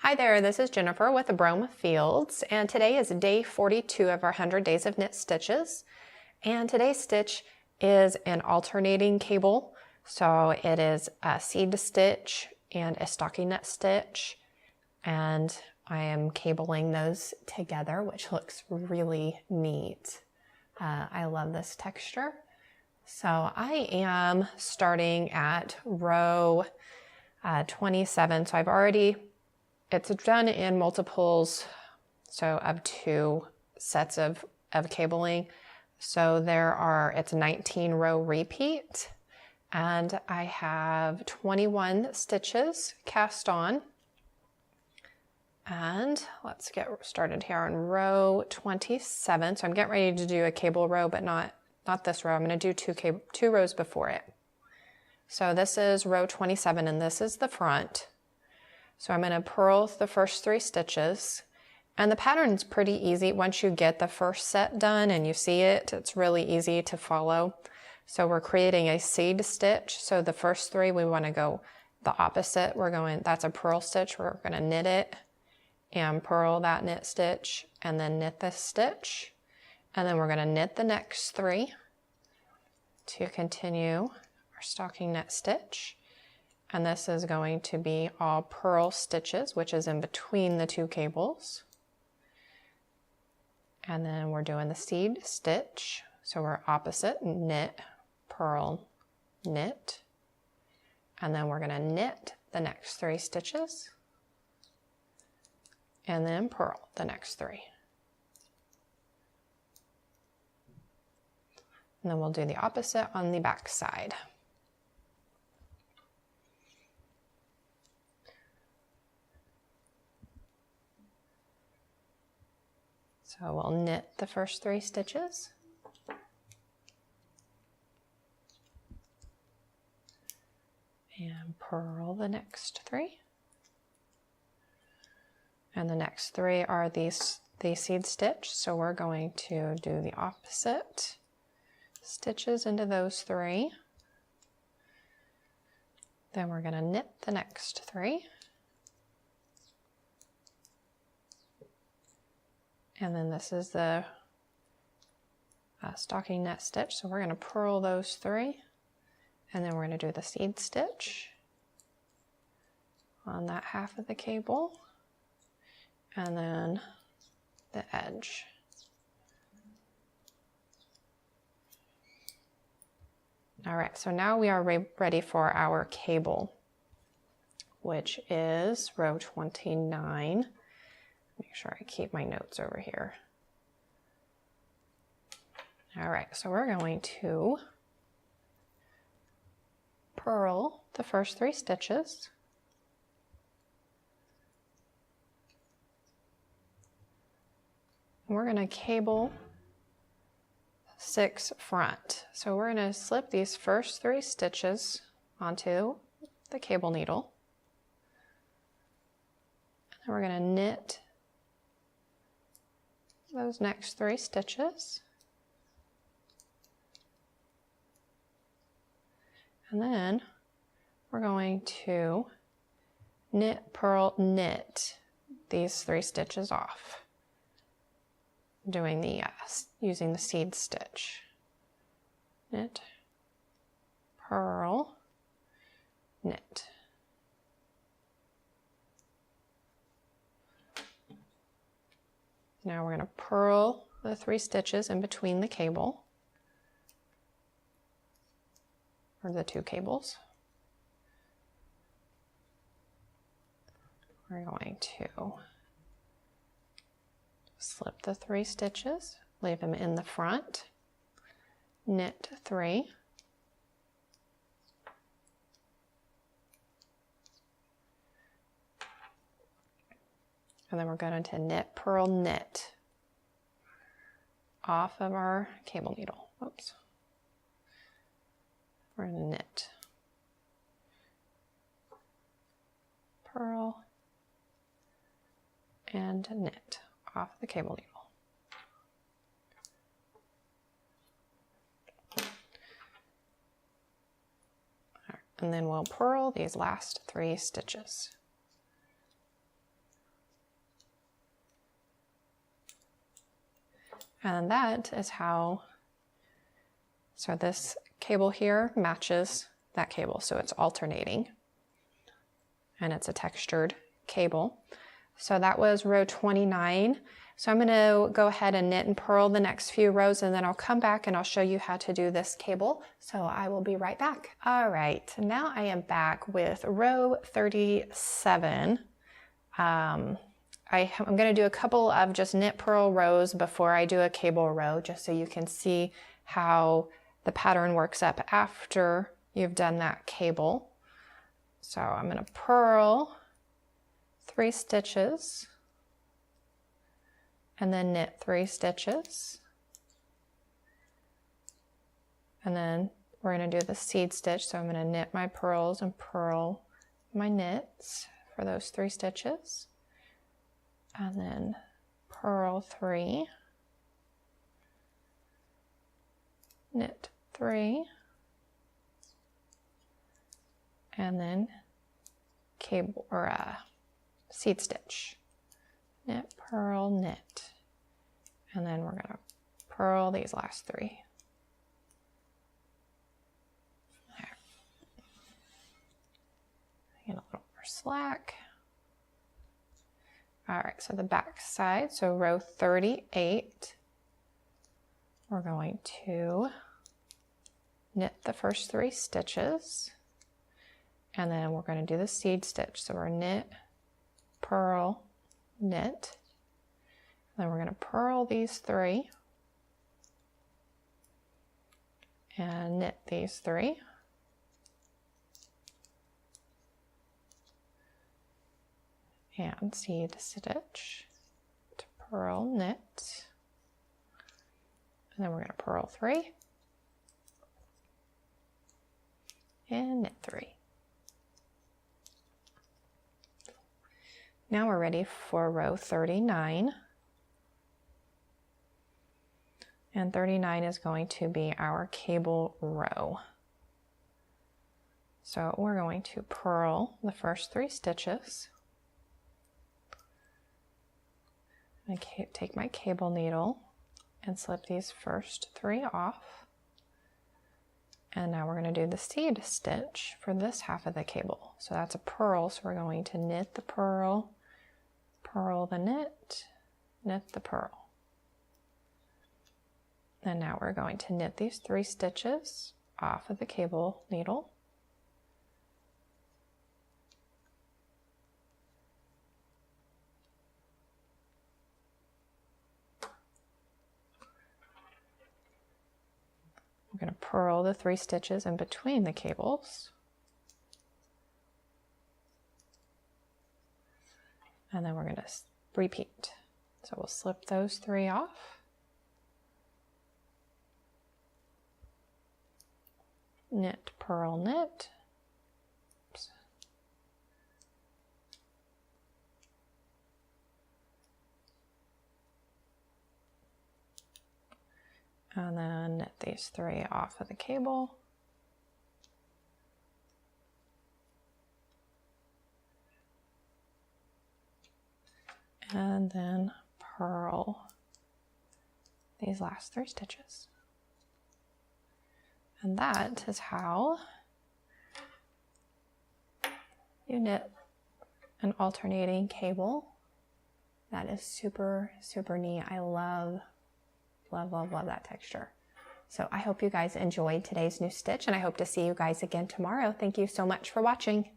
Hi there, this is Jennifer with Brome Fields, and today is day 42 of our 100 Days of Knit Stitches. And today's stitch is an alternating cable, so it is a seed stitch and a stockinette stitch, and I am cabling those together, which looks really neat. I love this texture. So I am starting at row 27, so it's done in multiples, so of 2 sets of cabling. So it's a 19 row repeat, and I have 21 stitches cast on. And let's get started here on row 27. So I'm getting ready to do a cable row, but not this row. I'm going to do two rows before it. So this is row 27, and this is the front. So I'm going to purl the first 3 stitches, and the pattern's pretty easy. Once you get the first set done and you see it, it's really easy to follow. So we're creating a seed stitch. So the first 3, we want to go the opposite. That's a purl stitch. We're going to knit it and purl that knit stitch and then knit this stitch. And then we're going to knit the next 3 to continue our stockinette stitch. And this is going to be all purl stitches, which is in between the 2 cables. And then we're doing the seed stitch. So we're opposite, knit, purl, knit. And then we're going to knit the next 3 stitches. And then purl the next 3. And then we'll do the opposite on the back side. So we'll knit the first 3 stitches. And purl the next 3. And the next 3 are the seed stitch, so we're going to do the opposite stitches into those 3. Then we're going to knit the next 3. And then this is the stockinette stitch, so we're going to purl those 3. And then we're going to do the seed stitch on that half of the cable. And then the edge. All right, so now we are ready for our cable, which is row 29. Make sure I keep my notes over here. All right, so we're going to purl the first 3 stitches. We're going to cable 6 front. So we're going to slip these first 3 stitches onto the cable needle. And then we're going to knit those next 3 stitches. And then we're going to knit, purl, knit these 3 stitches off, doing using the seed stitch. Knit, purl, knit. Now we're going to purl the 3 stitches in between the cable, or the 2 cables. We're going to slip the 3 stitches, leave them in the front, knit 3, and then we're going to knit, purl, knit off of our cable needle. Oops. We're going to knit, purl, and knit off the cable needle. And then we'll purl these last 3 stitches. And that is how, so this cable here matches that cable, so it's alternating. And it's a textured cable. So that was row 29. So I'm going to go ahead and knit and purl the next few rows, and then I'll come back and I'll show you how to do this cable. So I will be right back. All right, now I am back with row 37. I'm going to do a couple of just knit purl rows before I do a cable row, just so you can see how the pattern works up after you've done that cable. So I'm going to purl 3 stitches and then knit 3 stitches, and then we're going to do the seed stitch. So I'm going to knit my purls and purl my knits for those 3 stitches, and then purl 3, knit 3, and then cable or seed stitch, knit, purl, knit, and then we're going to purl these last 3. There. Get a little more slack. All right, so the back side, so row 38, we're going to knit the first 3 stitches, and then we're going to do the seed stitch. So we're knit, purl, knit, then we're going to purl these 3 and knit these 3, and seed stitch to purl, knit, and then we're going to purl 3 and knit 3. Now we're ready for row 39. And 39 is going to be our cable row. So we're going to purl the first 3 stitches. I take my cable needle and slip these first 3 off. And now we're going to do the seed stitch for this half of the cable. So that's a purl, so we're going to knit the purl, purl the knit, knit the purl. And now we're going to knit these 3 stitches off of the cable needle. We're going to purl the 3 stitches in between the cables. And then we're going to repeat. So we'll slip those 3 off. Knit, purl, knit. Oops. And then knit these 3 off of the cable. And then purl these last 3 stitches. And that is how you knit an alternating cable. That is super, super neat. I love that texture. So I hope you guys enjoyed today's new stitch, and I hope to see you guys again tomorrow. Thank you so much for watching.